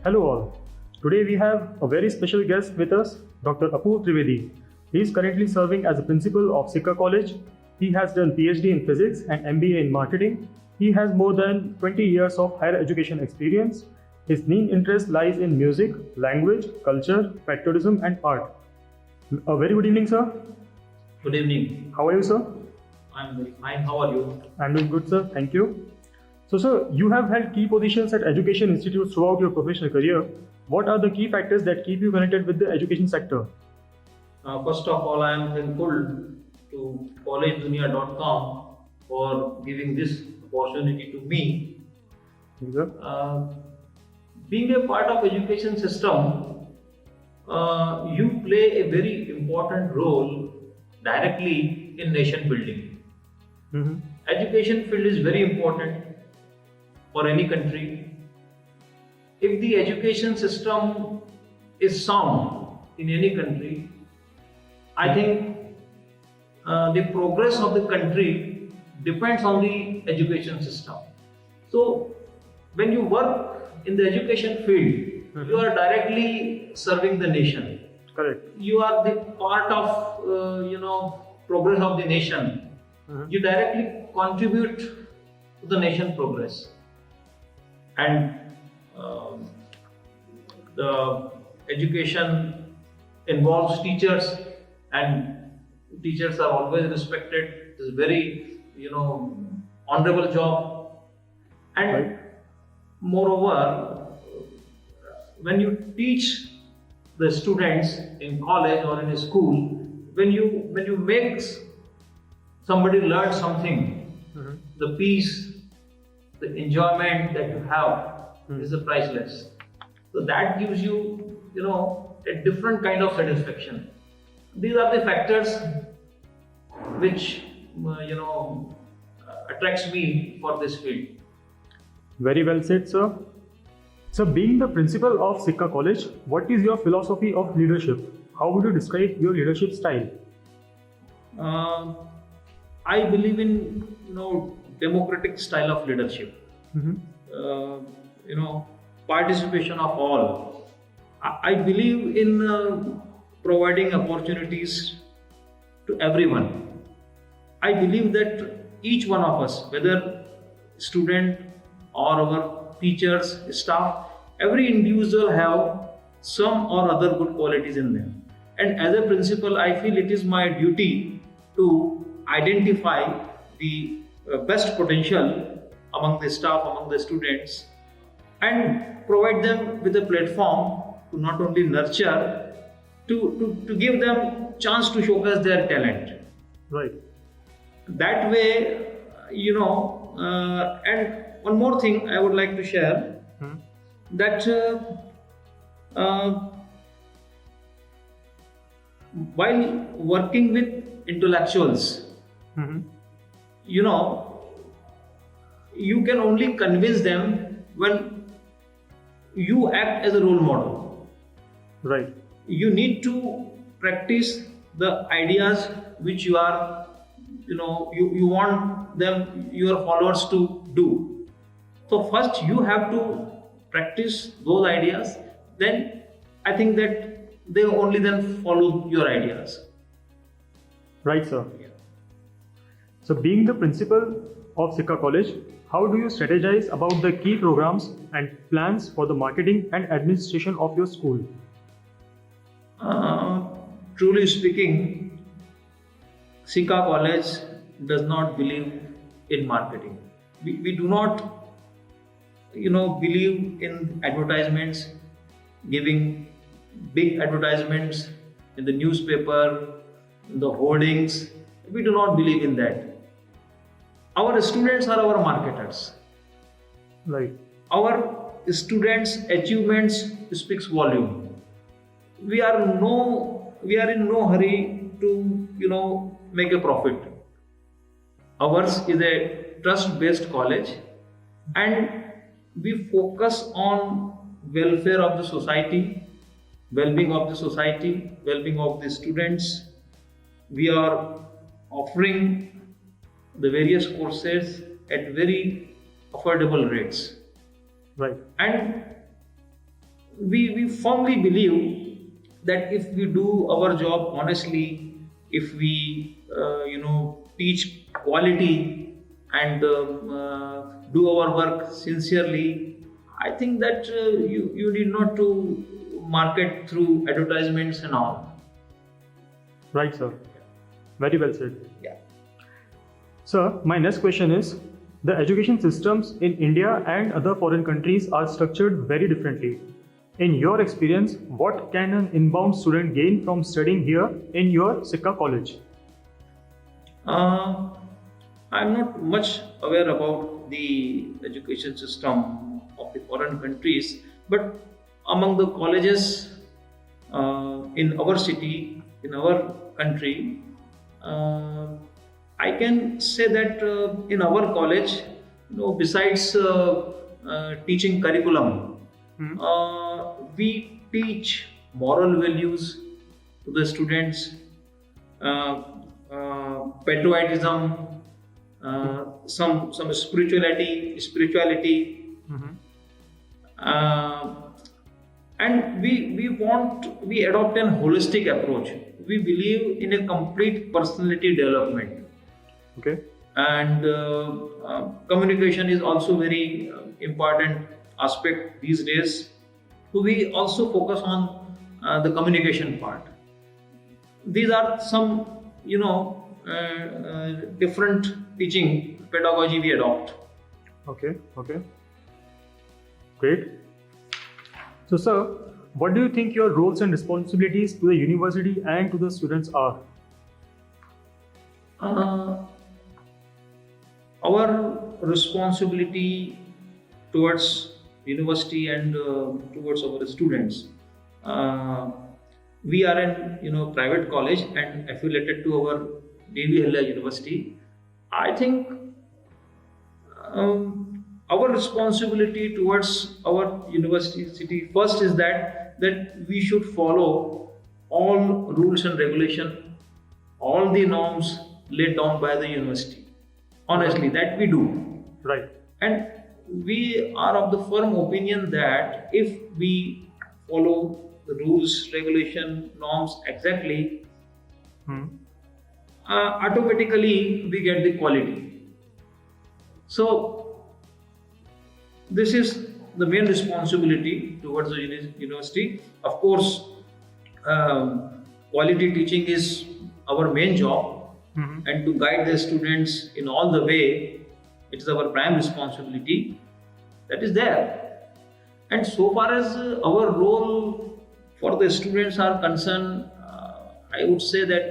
Hello all. Today we have a very special guest with us, Dr. Apu Trivedi. He is currently serving as a principal of Sikka College. He has done PhD in physics and MBA in marketing. He has more than 20 years of higher education experience. His main interest lies in music, language, culture, patriotism and art. A very good evening, sir. Good evening. How are you, sir? I'm very fine. How are you? I'm doing good, sir. Thank you. So, sir, you have held key positions at education institutes throughout your professional career. What are the key factors that keep you connected with the education sector? First of all, I am thankful to collegedunia.com for giving this opportunity to me. Thank you, sir. Being a part of education system, you play a very important role directly in nation building. Mhm. Education field is very important for any country. If the education system is sound in any country, I think the progress of the country depends on the education system. So, when you work in the education field, you are directly serving the nation. Correct. You are the part of progress of the nation. You directly contribute to the nation progress, and the education involves teachers, and teachers are always respected. It's a very honorable job, and Right. moreover, when you teach the students in college or in a school, when you make somebody learn something, the peace, the enjoyment that you have is priceless. So that gives you a different kind of satisfaction. These are the factors which attracts me for this field. Very well said, sir. So, being the principal of Sikka College, what is your philosophy of leadership? How would you describe your leadership style? I believe in democratic style of leadership. Participation of all. I believe in providing opportunities to everyone. I believe that each one of us, whether student or our teachers, staff, every individual have some or other good qualities in them. And as a principal, I feel it is my duty to identify the best potential among the staff, among the students, and provide them with a platform to not only nurture, to give them chance to showcase their talent. Right. That way, and one more thing I would like to share, that while working with intellectuals, you can only convince them when you act as a role model. Right. You need to practice the ideas which you are, you want them, your followers to do. So first you have to practice those ideas, then I think that they only then follow your ideas. Right, sir. So, being the principal of Sikka College, how do you strategize about the key programs and plans for the marketing and administration of your school? Truly speaking, Sikka College does not believe in marketing. We do not, believe in advertisements, giving big advertisements in the newspaper, in the hoardings. We do not believe in that. Our students are our marketers. Right. Our students' achievements speaks volume. We are in no hurry to make a profit. Ours is a trust-based college, and we focus on welfare of the society, well-being of the society, well-being of the students. We are offering the various courses at very affordable rates. Right. And we firmly believe that if we do our job honestly, if we teach quality and do our work sincerely, I think that you need not to market through advertisements and all. Right, sir. Very well said. Yeah. Sir, my next question is, the education systems in India and other foreign countries are structured very differently. In your experience, what can an inbound student gain from studying here in your Sikka college? I'm not much aware about the education system of the foreign countries, but among the colleges in our city, in our country, I can say that in our college, besides teaching curriculum, Hmm. we teach moral values to the students, patriotism, some spirituality, Mhm. uh, and we adopt an holistic approach. We believe in a complete personality development, Okay. and communication is also very important aspect these days. So we also focus on the communication part. These are some different teaching pedagogy we adopt. Okay. Okay. Great. So, sir, what do you think your roles and responsibilities to the university and to the students are? Our responsibility towards university and towards our students. We are an private college and affiliated to our Devi Ahilya University. I think our responsibility towards our university first is that we should follow all rules and regulation, all the norms laid down by the university. Honestly, that we do. Right. And we are of the firm opinion that if we follow the rules, regulation, norms exactly, Hmm. automatically we get the quality. So this is the main responsibility towards the university. Of course, quality teaching is our main job, Mhm. and to guide the students in all the way, it is our prime responsibility that is there. And so far as our role for the students are concerned, I would say that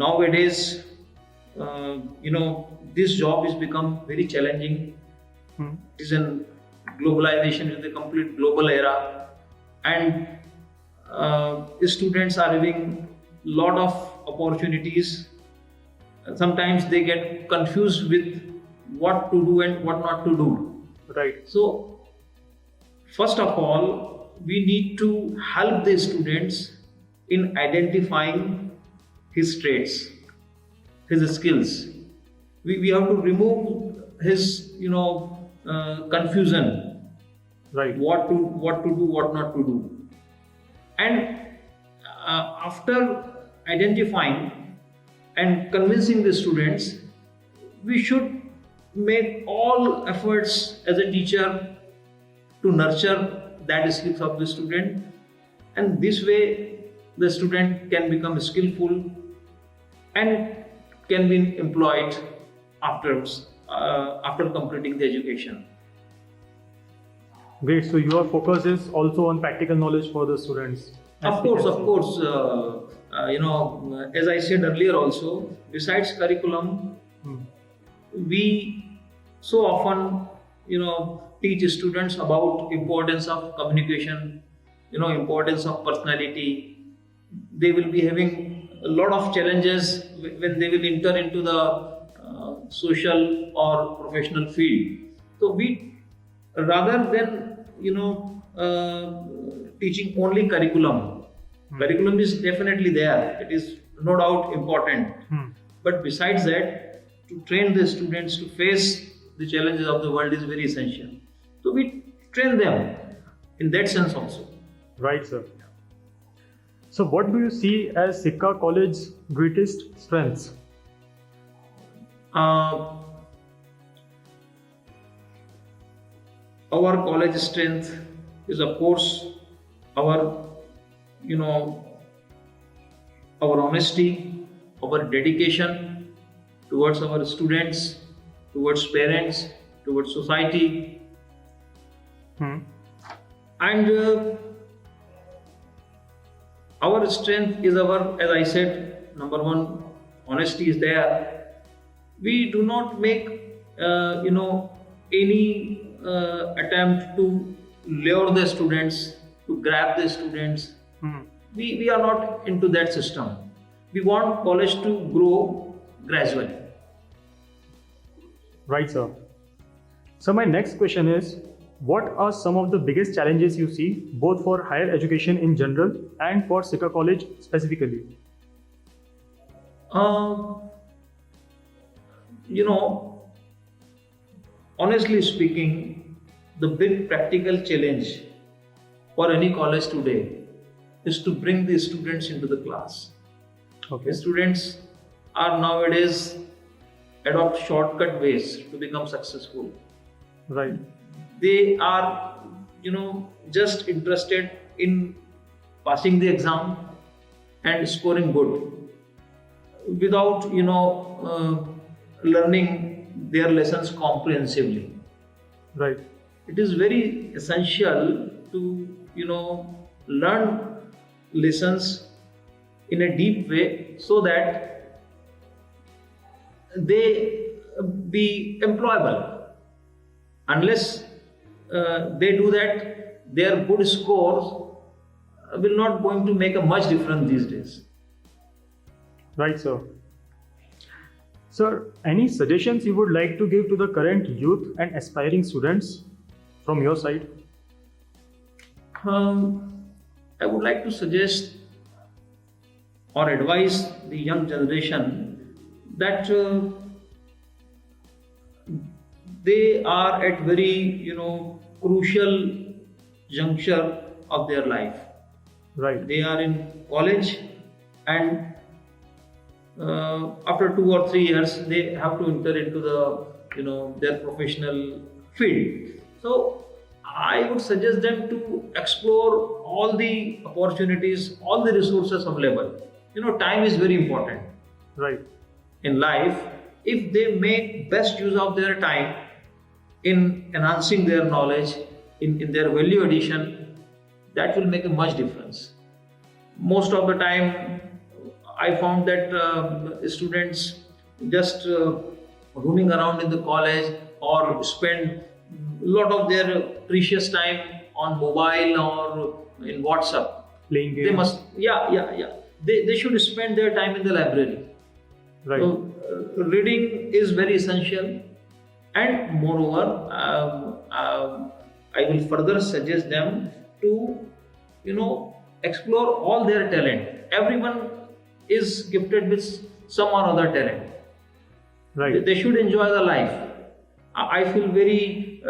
nowadays this job is become very challenging. Hmm. It is in globalization, it is a complete global era, and students are having lot of opportunities. Sometimes they get confused with what to do and what not to do. Right. So, first of all, we need to help the students in identifying his traits, his skills. We have to remove his confusion, Right. what to do, what not to do. And after identifying and convincing the students, we should make all efforts as a teacher to nurture that skills of the student, and this way the student can become skillful and can be employed after completing the education. Great. So your focus is also on practical knowledge for the students. Of course. As I said earlier, also besides curriculum, Hmm. we so often teach students about importance of communication, importance of personality. They will be having a lot of challenges when they will enter into the social or professional field. So we, rather than teaching only curriculum, curriculum is definitely there, it is no doubt important, Hmm. but besides that, to train the students to face the challenges of the world is very essential. So we train them in that sense also. Right, sir. So, what do you see as Sikka College's greatest strengths? Uh, our college strength is, of course, our you know our honesty, our dedication towards our students, towards parents, towards society, Hmm. and our strength is our, as I said, number one, honesty is there. We do not make any attempt to lure the students, to grab the students. Hmm. We are not into that system. We want college to grow gradually. Right, sir. So, my next question is, what are some of the biggest challenges you see both for higher education in general and for Sikka College specifically? You know, honestly speaking, the big practical challenge for any college today is to bring the students into the class. Okay. The students are nowadays adopt shortcut ways to become successful. Right. They are, just interested in passing the exam and scoring good without, learning their lessons comprehensively. Right. It is very essential to, learn lessons in a deep way so that they be employable. Unless they do that, their good scores will not going to make a much difference these days. Right, sir. Sir, any suggestions you would like to give to the current youth and aspiring students from your side? I would like to suggest or advise the young generation that they are at very crucial juncture of their life. Right. They are in college, and after 2 or 3 years they have to enter into the their professional field. So I would suggest them to explore all the opportunities, all the resources available. Time is very important Right. in life. If they make best use of their time in enhancing their knowledge, in their value addition, that will make a much difference. Most of the time I found that students just roaming around in the college or spend a lot of their precious time on mobile or in WhatsApp. Playing games. They must, yeah. They should spend their time in the library. Right. So, reading is very essential, and moreover, I will further suggest them to, explore all their talent. Everyone is gifted with some or other talent. Right. They should enjoy the life. I feel very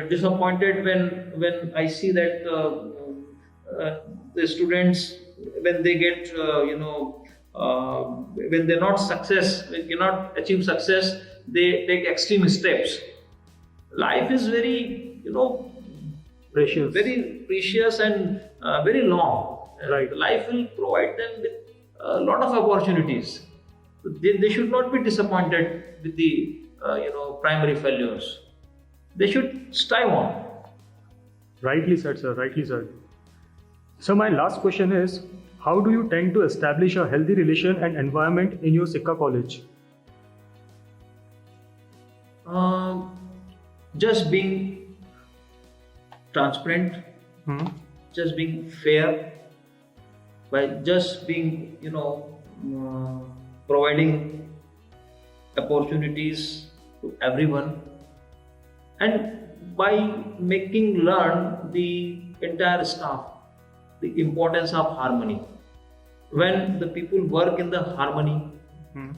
disappointed when I see that the students, when they get when they cannot achieve success, they take extreme steps. Life is very Precious. very precious and very long. Right. Life will provide them with a lot of opportunities. They should not be disappointed with the primary failures. They should strive on. Rightly said, sir. Rightly said. So, my last question is, how do you tend to establish a healthy relation and environment in your Sikka College? Just being transparent, Hmm. just being fair, by just being providing opportunities to everyone, and by making learn the entire staff the importance of harmony. When the people work in the harmony, Hmm.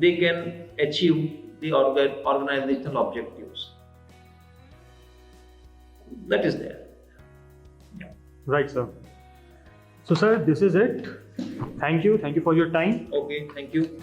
they can achieve the organizational objectives. that is there. Yeah. Right, sir. So, sir, this is it. Thank you. Thank you for your time. Okay, thank you.